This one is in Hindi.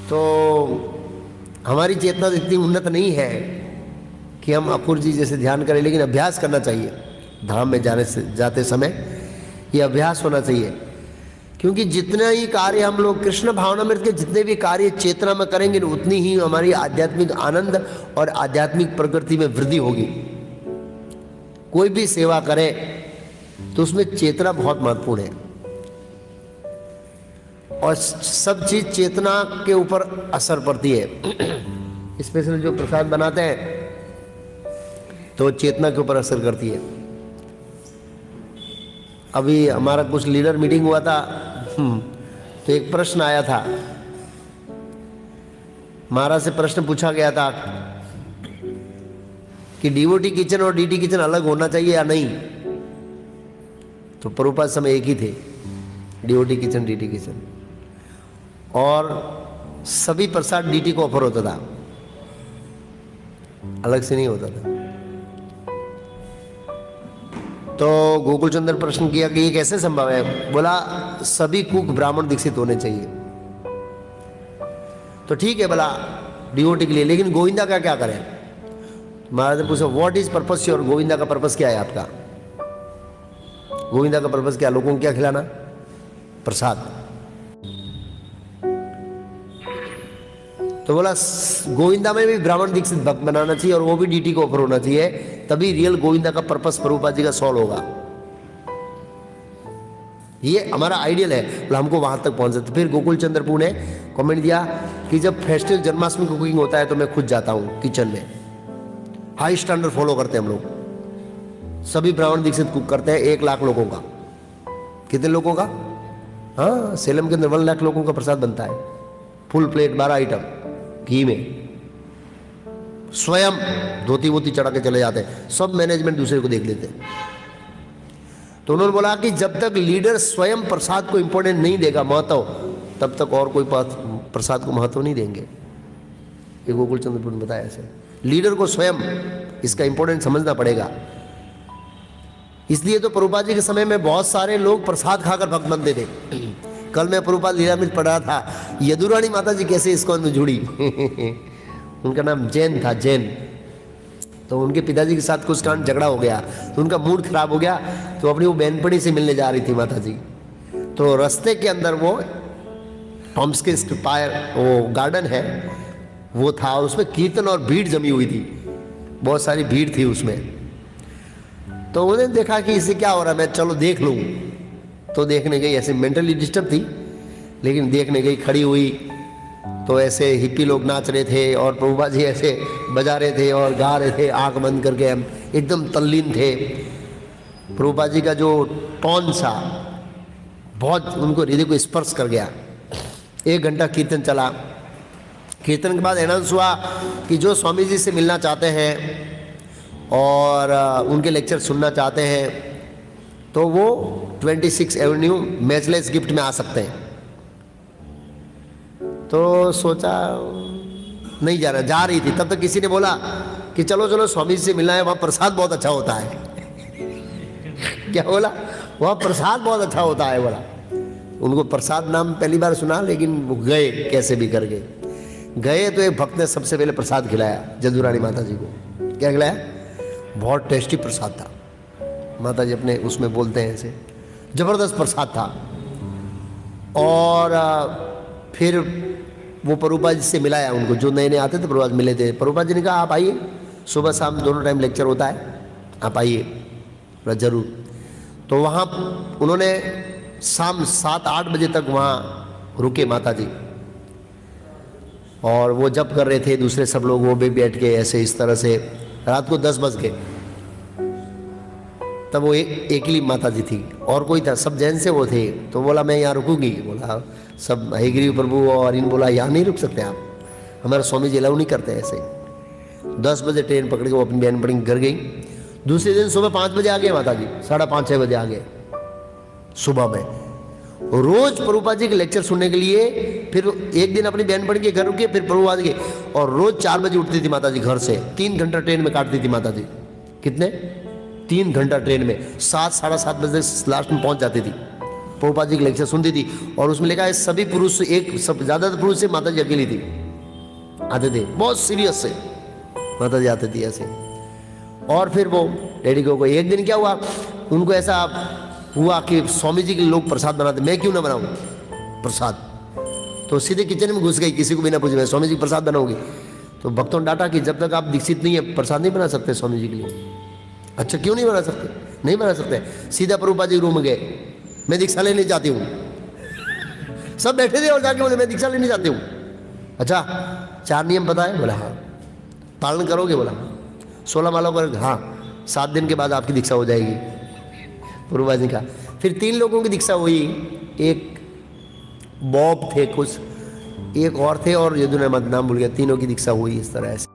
तो हमारी चेतना तो इतनी उन्नत नहीं है कि हम अपूर्व जी जैसे ध्यान करें, लेकिन अभ्यास करना चाहिए। धाम में जाते समय ये अभ्यास होना चाहिए, क्योंकि जितना ही कार्य हम लोग कृष्ण भावनामृत के जितने भी कार्य चेतना में करेंगे, उतनी ही हमारी आध्यात्मिक आनंद और आध्यात्मिक प्रकृति में वृद्धि होगी। कोई भी सेवा करे तो उसमें चेतना बहुत महत्वपूर्ण है, और सब चीज चेतना के ऊपर असर पड़ती है। स्पेशल जो प्रसाद बनाते हैं तो चेतना के ऊपर असर करती है। अभी हमारा कुछ लीडर मीटिंग हुआ था, तो एक प्रश्न आया था, महाराज से प्रश्न पूछा गया था कि डीओटी किचन और डीटी किचन अलग होना चाहिए या नहीं। तो प्रभुपाद समय एक ही थे, डीओटी किचन डीटी किचन, और सभी प्रसाद डीटी को ऑफर होता था, अलग से नहीं होता था। तो गोकुल चंद्र प्रश्न किया कि ये कैसे संभव है। बोला सभी कुक ब्राह्मण दीक्षित होने चाहिए। तो ठीक है बोला डीओटी के लिए, लेकिन गोविंदा का क्या करें। महाराज ने पूछा what is purpose your, Govinda का पर्पस क्या है आपका। गोविंदा का पर्पस क्या, लोगों को क्या खिलाना, प्रसाद। तो बोला गोविंदा में भी ब्राह्मण दीक्षित भक्त बनाना चाहिए, और वो भी डीटी को ऑफर होना चाहिए, तभी रियल गोविंदा का पर्पस प्रभुपाद जी का सॉल्व होगा। ये हमारा आइडियल है, बोला हमको वहां तक पहुंच जाते। फिर गोकुल चंद्रपुर ने कमेंट दिया कि जब फेस्टिवल जन्माष्टमी कुकिंग होता है तो मैं खुद जाता हूं किचन में। हाई स्टैंडर्ड फॉलो करते हैं हम लोग, सभी ब्राह्मण दीक्षित कुक करते हैं 1 लाख लोगों का। कितने लोगों का, हाँ सेलम के अंदर 1 लाख लोगों का प्रसाद बनता है, फुल प्लेट 12 आइटम घी में, स्वयं धोती वोती चढ़ा के चले जाते हैं, सब मैनेजमेंट दूसरे को देख लेते हैं। तो उन्होंने बोला कि जब तक लीडर स्वयं प्रसाद को इंपॉर्टेंट नहीं देगा महत्व, तब तक और कोई प्रसाद को महत्व नहीं देंगे। ये गोकुल चंद्रपुर ने बताया ऐसे, लीडर को स्वयं इसका इंपॉर्टेंट समझना पड़ेगा। इसलिए तो प्रभुपाद जी के समय में बहुत सारे लोग प्रसाद खाकर भक्त बनते थे। कल मैं प्रभुपाद लीलामृत पढ़ रहा था, यदुरानी माता जी कैसे इस्कॉन में जुड़ी। उनका नाम जैन था, जैन। तो उनके पिताजी के साथ कुछ कारण झगड़ा हो गया, तो उनका मूड खराब हो गया, तो अपनी वो बहनपड़ी से मिलने जा रही थी माता जी। तो रास्ते के अंदर वो टॉम्स्के स्क्वायर वो गार्डन है वो था, और उसमें कीर्तन और भीड़ जमी हुई थी, बहुत सारी भीड़ थी उसमें। तो उन्होंने देखा कि इससे क्या हो रहा है, मैं चलो देख लूँ। तो देखने गई, ऐसे मेंटली डिस्टर्ब थी, लेकिन देखने गई, खड़ी हुई तो ऐसे हिप्पी लोग नाच रहे थे, और प्रभुपाद जी ऐसे बजा रहे थे और गा रहे थे, आंख बंद करके हम एकदम तल्लीन थे। प्रभुपाद जी का जो टोन था बहुत उनको हृदय को स्पर्श कर गया। 1 घंटा कीर्तन चला। कीर्तन के बाद अनाउंस हुआ कि जो स्वामी जी से मिलना चाहते हैं और उनके लेक्चर सुनना चाहते हैं तो वो 26 एवेन्यू मैचलेस गिफ्ट में आ सकते हैं। तो सोचा नहीं जाना, जा रही थी तब तक किसी ने बोला कि चलो चलो स्वामी जी से मिलना है, वहाँ प्रसाद बहुत अच्छा होता है। क्या बोला, वहाँ प्रसाद बहुत अच्छा होता है बोला। उनको प्रसाद नाम पहली बार सुना, लेकिन वो गए कैसे भी करके गए। तो एक भक्त ने सबसे पहले प्रसाद खिलाया जदुरानी माता जी को। क्या खिलाया, बहुत टेस्टी प्रसाद था। माता जी अपने उसमें बोलते हैं ऐसे, जबरदस्त प्रसाद था। और फिर वो प्रभुपाद जी से मिलाया उनको, जो नए नए आते थे प्रभुपाद मिले थे। प्रभुपाद जी ने कहा आप आइए, सुबह शाम दोनों टाइम लेक्चर होता है, आप आइए जरूर। तो वहाँ उन्होंने शाम 7-8 बजे तक वहाँ रुके माता जी, और वो जप कर रहे थे, दूसरे सब लोग वो भी बैठ के ऐसे इस तरह से। रात को 10 बज गए, तब वो एकली माता जी थी, और कोई था, सब जैन से वो थे। तो बोला मैं यहाँ रुकूंगी। बोला सब हरिगिरी प्रभु और इन बोला यहाँ नहीं रुक सकते आप, हमारे स्वामी जी अलाउ नहीं करते ऐसे। 10 बजे ट्रेन पकड़ के वो अपनी बहन पड़ी घर गई। दूसरे दिन सुबह 5 बजे आ गए माता जी, 5:30-6 बजे आ गए सुबह में, रोज प्रभुपाद जी के लेक्चर सुनने के लिए। फिर एक दिन अपनी बहन पड़ी के घर रुके, फिर प्रभुपाद के, और रोज 4 बजे उठती थी माता जी घर से। 3 घंटा ट्रेन में काटती थी माता जी। कितने, 3 घंटा ट्रेन में, 7-7:30 बजे लास्ट में पहुंच जाती थी। प्रभुपाद जी की लेक्चर सुनती थी, और उसमें लिखा है सभी पुरुष ज़्यादातर पुरुष से माता जी अकेली थी, आते थे बहुत सीरियस से, माता जी आती थी ऐसे। और फिर वो डैडी को एक दिन क्या हुआ, उनको ऐसा हुआ कि स्वामी जी के लोग प्रसाद बनाते, मैं क्यों ना बनाऊं प्रसाद, तो सीधे किचन में घुस गई, किसी को बिना पूछे, मैं स्वामी जी प्रसाद बनाऊंगी। तो भक्तों ने डांटा कि जब तक आप दीक्षित नहीं है प्रसाद नहीं बना सकते स्वामी जी के लिए। अच्छा क्यों नहीं बना सकते? नहीं बना सकते। सीधा प्रभुपाद जी रूम में गए, मैं दीक्षा लेने जाती हूँ। सब बैठे थे और जाके बोले मैं दीक्षा लेने जाती हूँ। अच्छा 4 नियम बताए? बोला हाँ। पालन करोगे? बोला 16 मालों करोगे? हाँ। 7 दिन के बाद आपकी दीक्षा हो जाएगी। प्रभुपाद जी का फिर 3 लोगों की दीक्षा हुई, एक बॉब थे कुछ, एक और थे, और यदुरानी माता नाम भूल गया, तीनों की दीक्षा हुई इस तरह से।